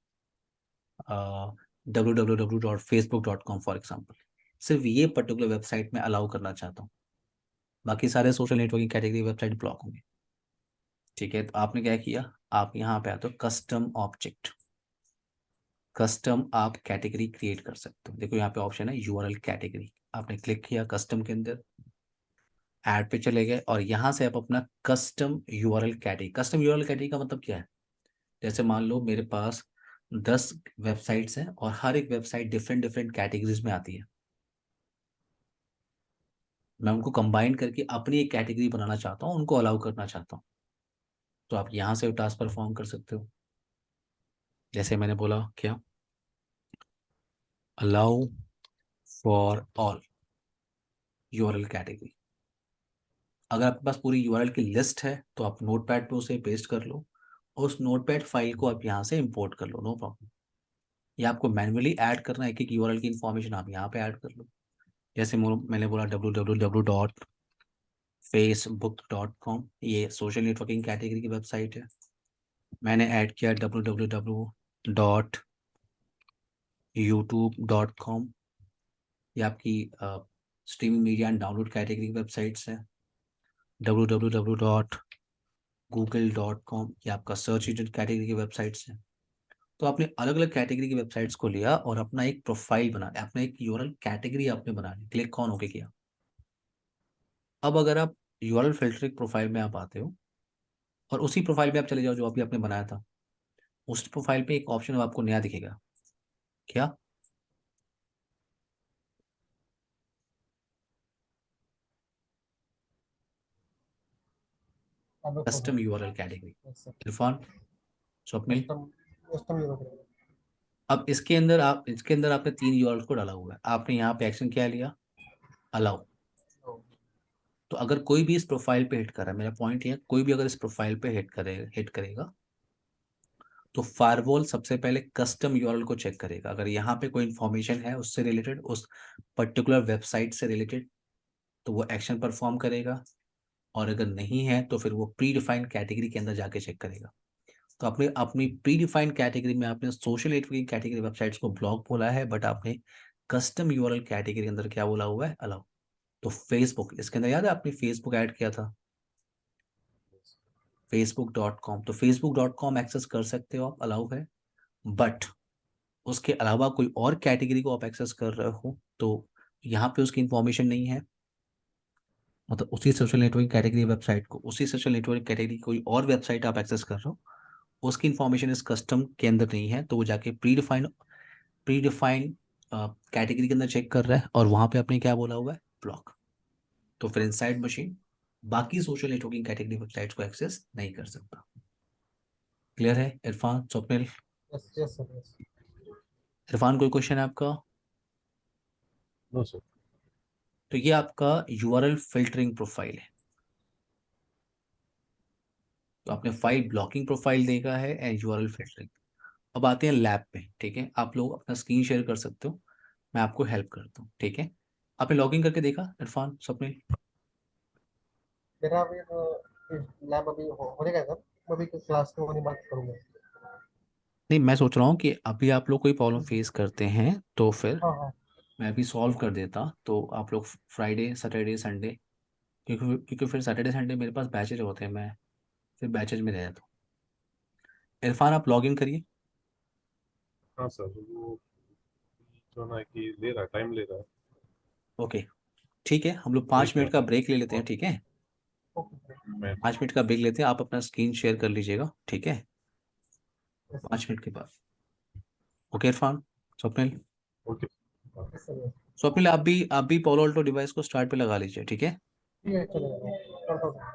www.facebook.com फॉर एग्जांपल। सिर्फ ये पर्टिकुलर वेबसाइट में अलाउ करना चाहता हूँ, बाकी सारे social networking category website block होंगे। ठीक है, तो आपने क्या किया, आप यहाँ पे आते हो कस्टम ऑब्जेक्ट। कस्टम आप कैटेगरी क्रिएट कर सकते हो। देखो यहाँ पे ऑप्शन है यूआरएल कैटेगरी, आपने क्लिक किया कस्टम के अंदर, ऐड पे चले गए और यहाँ से आप अपना custom URL category. Custom URL category का मतलब क्या है, जैसे मान लो मेरे पास 10 वेबसाइट्स हैं और हर एक वेबसाइट डिफरेंट डिफरेंट कैटेगरीज में आती है। मैं उनको कंबाइन करके अपनी एक कैटेगरी बनाना चाहता हूँ, उनको अलाउ करना चाहता हूँ। तो आप यहाँ से टास्क परफॉर्म कर सकते हो। जैसे मैंने बोला क्या, allow for all URL category. अगर आपके पास पूरी यूआरएल की लिस्ट है तो आप नोटपैड पे उसे पेस्ट कर लो, और उस नोटपैड फाइल को आप यहाँ से इंपोर्ट कर लो, नो प्रॉब्लम। या आपको मैन्युअली ऐड करना है एक एक यूआरएल की इन्फॉर्मेशन आप यहाँ पे ऐड कर लो। जैसे मैंने बोला www.facebook.com, ये सोशल नेटवर्किंग कैटेगरी की वेबसाइट है। मैंने ऐड किया www.youtube.com, ये आपकी streaming media and download category की वेबसाइट्स है। www.google.com, ये आपका सर्च इंजन कैटेगरी की वेबसाइट्स है। तो आपने अलग अलग कैटेगरी की वेबसाइट्स को लिया और अपना एक प्रोफाइल बना, अपना एक यूआरएल कैटेगरी आपने बना ली, क्लिक ऑन होके किया। अब अगर आप यूआरएल फिल्टरिंग प्रोफाइल में आप आते हो और उसी प्रोफाइल में आप चले जाओ जो अभी आपने बनाया था, उस प्रोफाइल पे एक ऑप्शन आपको नया दिखेगा, क्या, custom URL category. Irfan, Swapnil, custom custom euro अब इसके अंदर आपने 3 यूआरएल को डाला हुआ है, आपने यहाँ पे एक्शन क्या लिया, अलाउ। तो अगर कोई भी इस प्रोफाइल पे हिट कर रहा है, मेरा पॉइंट ये है, कोई भी अगर इस प्रोफाइल पे हिट करेगा तो फायरवॉल सबसे पहले कस्टम यूआरएल को चेक करेगा, अगर यहाँ पे कोई इंफॉर्मेशन है उससे रिलेटेड, उस पर्टिकुलर वेबसाइट से रिलेटेड, तो वो एक्शन परफॉर्म करेगा। और अगर नहीं है तो फिर वो प्री डिफाइंड कैटेगरी के अंदर जाके चेक करेगा। तो आपने अपनी प्री डिफाइंड कैटेगरी में आपने सोशल नेटवर्किंग कैटेगरी वेबसाइट्स को ब्लॉक बोला है, बट आपने कस्टम यूआरएल कैटेगरी के अंदर क्या बोला हुआ है, अलाउ। तो फेसबुक, इसके अंदर याद है आपने फेसबुक ऐड किया था, facebook.com, तो facebook.com एक्सेस कर सकते हो आप, अलाउ है। बट उसके अलावा कोई और कैटेगरी को आप एक्सेस कर रहे हो तो यहाँ पे उसकी इंफॉर्मेशन नहीं है, मतलब उसी सोशल नेटवर्किंग कैटेगरी वेबसाइट को, उसी सोशल नेटवर्क कैटेगरी कोई और वेबसाइट आप एक्सेस कर रहे हो, उसकी इंफॉर्मेशन इस कस्टम के अंदर नहीं है, तो वो जाके प्री डिफाइंड कैटेगरी के अंदर चेक कर रहा है, और वहां पे आपने क्या बोला हुआ है, ब्लॉक। तो फिर इनसाइड मशीन बाकी सोशल नेटवर्किंग कैटेगरी वेबसाइट्स को एक्सेस नहीं कर सकता। क्लियर है Irfan, Swapnil? Yes yes sir yes. Irfan कोई क्वेश्चन है आपका? No sir. तो ये आपका यूआरएल फिल्टरिंग प्रोफाइल है। तो आपने फाइल ब्लॉकिंग प्रोफाइल देखा है एंड यूआरएल फिल्टरिंग। अब आते हैं लैब पे, ठीक है? आप लोग अपना स्क्रीन शेयर कर सकते हो, मैं आपको हेल्प करता हूँ, ठीक है? आपने लॉगिन करके देखा इरफान, स्वप्निल? मेरा अभी लैब अभी होने का है सर, मैं अभी क्लास में होने बात करूँगा। नहीं, मैं सोच रहा हूँ कि अभी आप लोग कोई प्रॉब्लम फेस करते हैं तो फिर हाँ हाँ। मैं भी सॉल्व कर देता, तो आप लोग फ्राइडे सैटरडे संडे, क्योंकि फिर सैटरडे संडे मेरे पास बैचेज होते हैं, मैं फिर बैचेज में रह जाता हूँ। इरफान आप लॉगिन करिए। हाँ सर, वो जो ना कि ले रहा है, टाइम ले रहा है। ओके, ठीक है, हम लोग पाँच देख रहा मिनट का था ब्रेक ले लेते हैं, और ठीक है? ओके। 5 मिनट का ब्रेक लेते हैं, आप अपना स्क्रीन शेयर कर लीजिएगा, ठीक है? यस 5 मिनट के बाद। Okay Irfan, Swapnil? Okay. Yes sir yes. Swapnil आप भी पोलो अल्टो डिवाइस को स्टार्ट पे लगा लीजिए, ठीक है? ठीक है चलेगा, करता हूँ।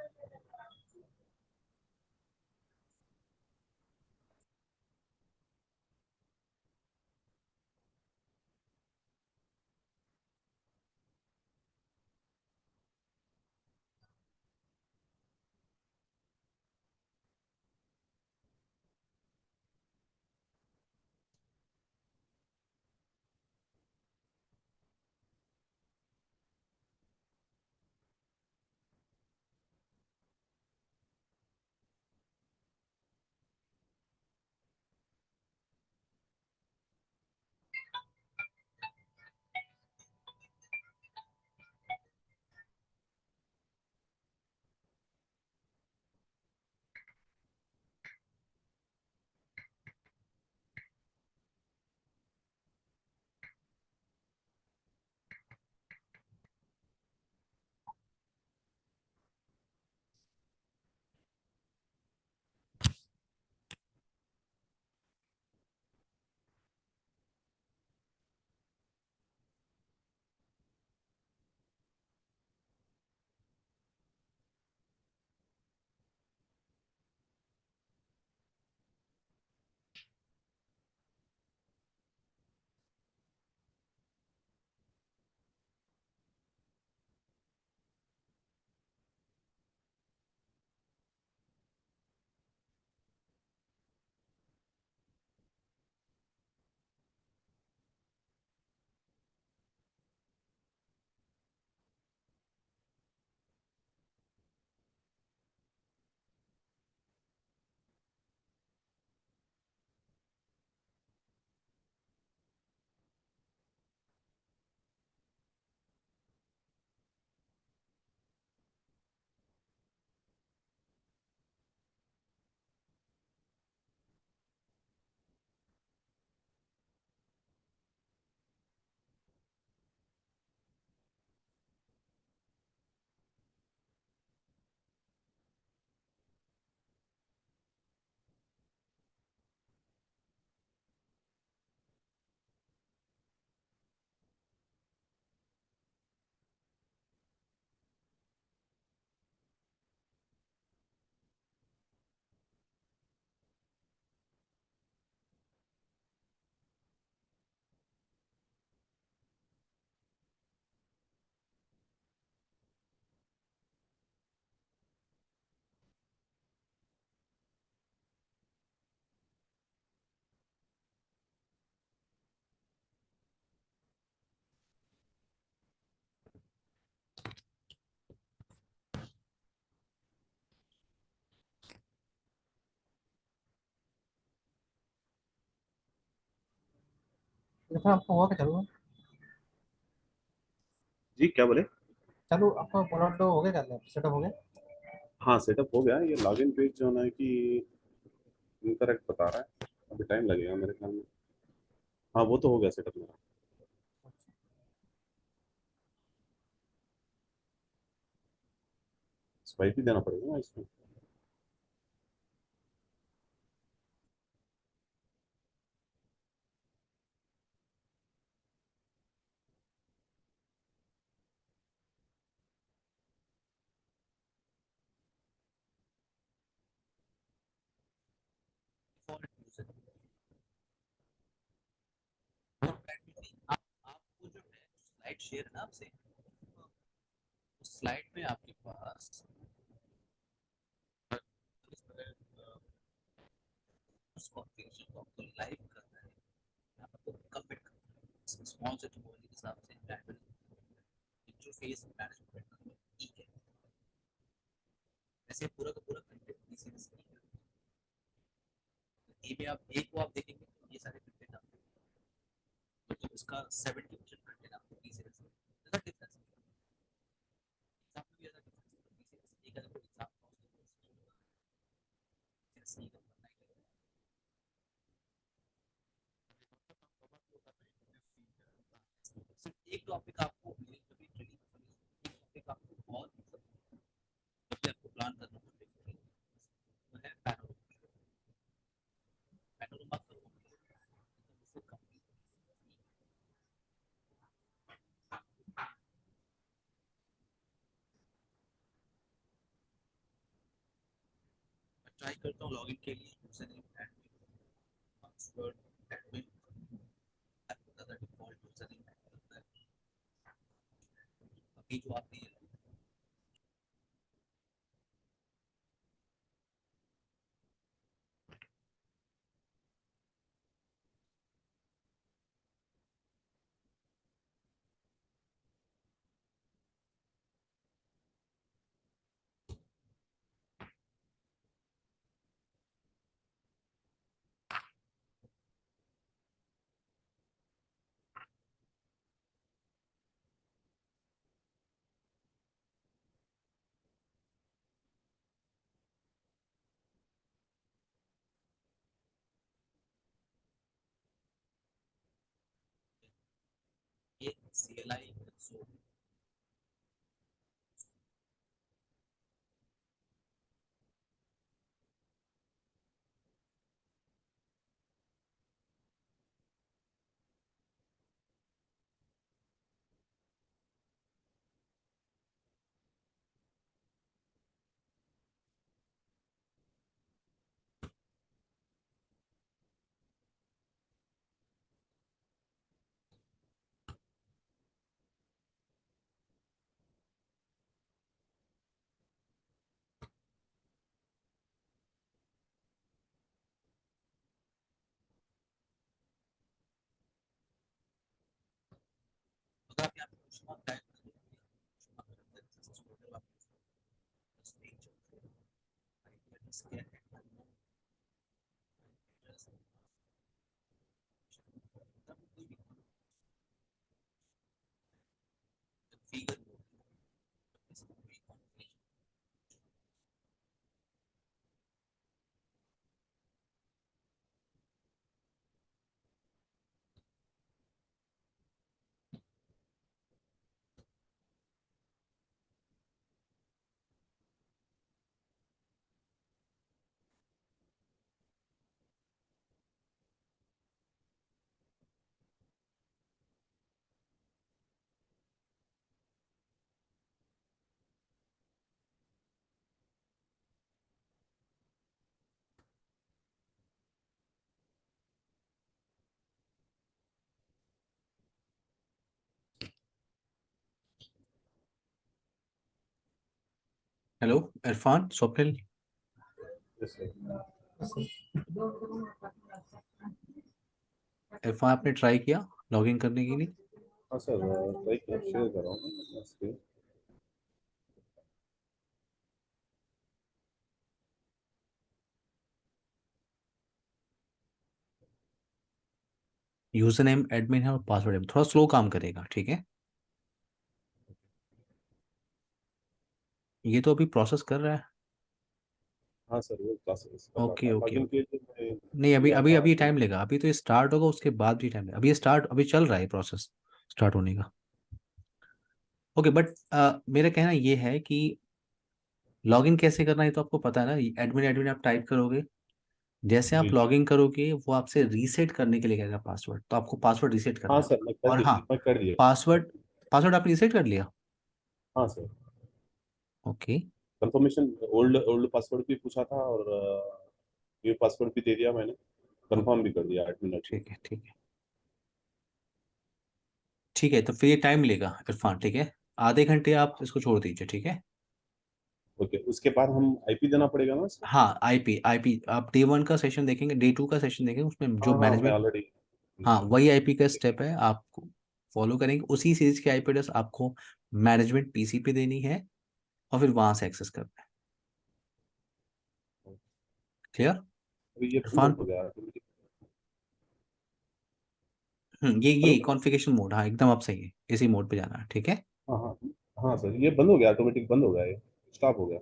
इरफान आपको हुआ क्या चालू? जी क्या बोले? चालू आपका प्रोडक्ट हो गया क्या, सेटअप हो गया? हाँ सेटअप हो गया, ये लॉगिन पेज जो है कि इनकरेक्ट बता रहा है, अभी टाइम लगेगा मेरे ख्याल में। हाँ वो तो हो गया सेटअप मेरा। स्वाइप ही देना पड़ेगा ना इसमें। आपको जो है स्लाइड शेयर है ना आपसे, उस स्लाइड में आपके पास उस कॉन्फ़िगरेशन को आपको लाइव करना है, आपको कमिट करना है स्मॉल से टू के हिसाब से इंटरफेस मैनेजमेंट करना है, ठीक है। वैसे पूरा का पूरा कंटेंट इसी में नहीं है। ए में आप एक को आप देखेंगे तो ये सारे कंटेंट आपको, मतलब इसका 70% कंटेंट आपको बी से ऐसा डिफरेंस है। एग्जाम में भी ऐसा डिफरेंस है, बी से एक अगर कोई एग्जाम पास सी का करना ही लगेगा। सिर्फ एक टॉपिक आपको मेरे कभी ट्रेनिंग, एक टॉपिक आपको बहुत मतलब आपको प्लान करना पड़ेगा, वो है पैनोरमा। पैनोरमा करो उससे कंप्लीट ट्राई करता हूँ लॉगिन के लिए user name admin password admin, आपको ज़्यादा डिफॉल्ट यूजर नेम करता है। अभी जो आपने ये CLI कंसोल अगर आप यहाँ पे कुछ टाइप हेलो इरफान स्वप्निल, जैसे इरफान आपने ट्राई किया लॉगिन करने के लिए? हाँ सर, ट्राई किया, शेयर कर रहा हूँ मैं स्क्रीन। यूजर नेम एडमिन है और पासवर्ड एडमिन, थोड़ा स्लो काम करेगा, ठीक है। ये तो अभी प्रोसेस कर रहा है। हाँ सर, वो क्लासेस कर रहा ओके था ओके लॉगिन ओके। के लिए मैं नहीं, अभी किया अभी था अभी तो। टाइम लेगा, अभी तो ये स्टार्ट होगा, उसके बाद भी टाइम लेगा, अभी ये स्टार्ट, अभी चल रहा है प्रोसेस स्टार्ट होने का। ओके, बट मेरा कहना ये है कि लॉगिन कैसे करना है तो आपको पता है ना, एडमिन एडमिन आप टाइप करोगे, जैसे जी आप जी। लॉगिन करोगे वो आपसे रीसेट करने के लिए कहेगा पासवर्ड, तो आपको पासवर्ड रीसेट करना हाँ है। सर, और हाँ, मैं कर दिया। पासवर्ड, पासवर्ड आपने रीसेट कर लिया। हाँ sir. Okay, confirmation, old old password भी पूछा था और न्यू पासवर्ड भी दे दिया मैंने। कंफर्म भी कर दिया 8 मिनट में। ठीक है ठीक है ठीक है। तो फिर ये टाइम लेगा इरफान, ठीक है। आधे घंटे आप इसको छोड़ दीजिए, ठीक है। ओके, उसके बाद हम आईपी देना पड़ेगा ना सर? हाँ, आईपी आईपी आप डे 1 का सेशन देखेंगे, डे 2 का सेशन देखेंगे, उसमें जो हाँ हाँ, मैं मैनेजमेंट, ऑलरेडी। हाँ वही आईपी का स्टेप है, आपको फॉलो करेंगे उसी सीरीज की आईपी एड्रेस आपको मैनेजमेंट पीसी पे देनी है, और फिर वहां से एक्सेस करना है। क्लियर अभी ये बंद इरफान? हो गया ऑटोमेटिक। ये हेलो। कॉन्फ़िगरेशन मोड, हाँ एकदम आप सही है, इसी मोड पे जाना है, ठीक है। हाँ हाँ। हाँ सर, ये बंद हो गया, ऑटोमेटिक बंद हो गया, ये स्टॉप हो गया।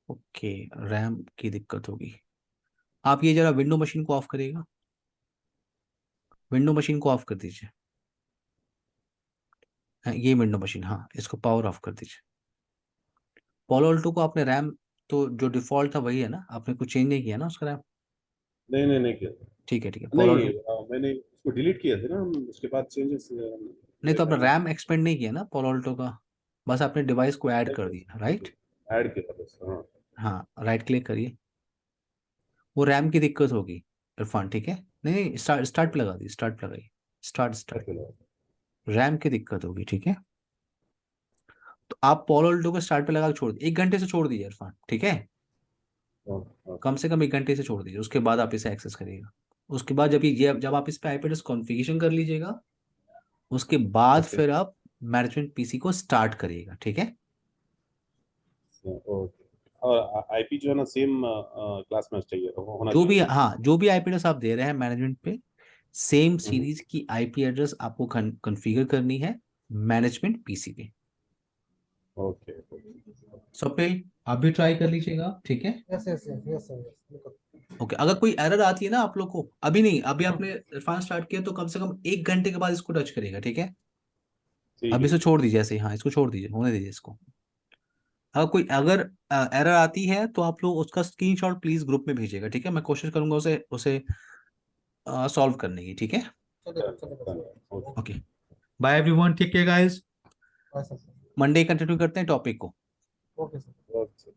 ओके, रैम की दिक्कत होगी। आप ये जरा विंडो मशीन को ऑफ करिएगा, विंडो मशीन को ऑफ कर दीजिए। हाँ, ये विंडो मशीन, हाँ इसको पावर ऑफ कर दीजिए। पोलो अल्टो को आपने रैम, तो जो डिफॉल्ट था वही है ना, आपने कुछ चेंज नहीं किया ना उसका रैम? नहीं नहीं, नहीं किया। ठीक है पोलो नहीं, अल्टो। मैंने उसको डिलीट किया था ना हम, उसके बाद चेंजेस नहीं तो देखा आपने ही नहीं। रैम एक्सपेंड नहीं किया ना पोलो अल्टो का, बस आपने डिवाइस को ऐड कर दिया, राइट। ऐड किया था बस, हाँ। हाँ, राइट क्लिक करिए। वो रैम की दिक्कत होगी इरफान, ठीक है। नहीं नहीं, स्टार्ट स्टार्ट पे लगा दी, स्टार्ट पे लगाइए, स्टार्ट स्टार्ट। रैम की दिक्कत होगी, ठीक है। तो आप पोलो अल्टो को स्टार्ट पे लगा के छोड़ दीजिए, 1 घंटे से छोड़ दीजिए इरफान, ठीक है। हाँ हाँ। कम से कम 1 घंटे से छोड़ दीजिए, उसके बाद आप इसे एक्सेस करिएगा। उसके बाद जब आप इस पे आईपी एड्रेस कॉन्फ़िगरेशन कर लीजिएगा, उसके बाद ओके फिर आप मैनेजमेंट पीसी को स्टार्ट करिएगा, ठीक है। ओके। और आईपी जो है ना, सेम क्लास में चाहिए, होना जो भी, चाहिए। हाँ जो भी आईपी एड्रेस आप दे रहे हैं मैनेजमेंट पे, सेम हम्म, सीरीज की आईपी एड्रेस आपको कॉन्फ़िगर करनी है मैनेजमेंट पीसी पे। Okay okay. स्वप्निल, आप भी ट्राई कर लीजिएगा, ठीक है। Yes yes yes yes sir, yes बिल्कुल। ओके, अगर कोई एरर आती है ना आप लोग को, अभी नहीं, अभी आपने इरफान स्टार्ट किया तो कम से कम 1 घंटे के बाद इसको टच करेगा, ठीक है। ठीक अभी है इसे जी। छोड़ दीजिए ऐसे ही, हाँ इसको छोड़ दीजिए, होने दीजिए इसको। अगर एरर आती है तो आप लोग उसका स्क्रीनशॉट प्लीज ग्रुप में भेजिएगा, ठीक है, मैं कोशिश करूंगा उसे उसे सॉल्व करने की, ठीक है। चलेगा चलेगा चलेगा। Okay. Okay, bye everyone, take care guys. Bye sir. Monday continue करते हैं टॉपिक को। Okay sir. ओके।